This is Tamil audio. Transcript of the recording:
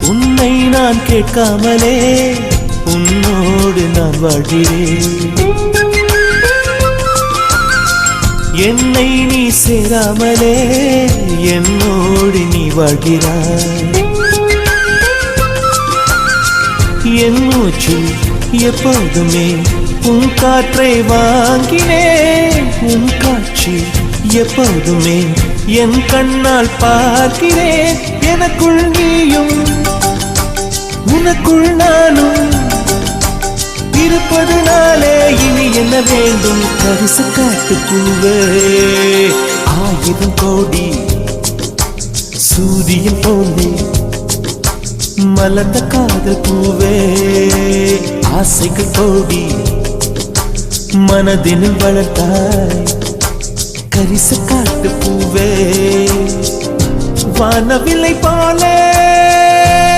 உன்னை நான் கேட்காமலே உன்னோடு நான் வாழ்கிறேன். என்னை நீ சேராமலே என்னோடு நீ வாழ்கிறாய். என் மூச்சு எப்போதுமே உன் காற்றை வாங்கினேன். உன் காட்சி எப்போதுமே என் கண்ணால் பார்க்கிறேன். எனக்குள் நீயும் உனக்குள் நானும் இருப்பதுனாலே இனி என்ன வேண்டும்? பரிசு காட்டு பூவே, 1000 கோடி சூரியன் போலே மலர்ந்த காதல் பூவே, ஆசைகள் கோடி மனதினில் வளர்த்தாய். கரிச காட்டு பூவே, வானவில்லை போலே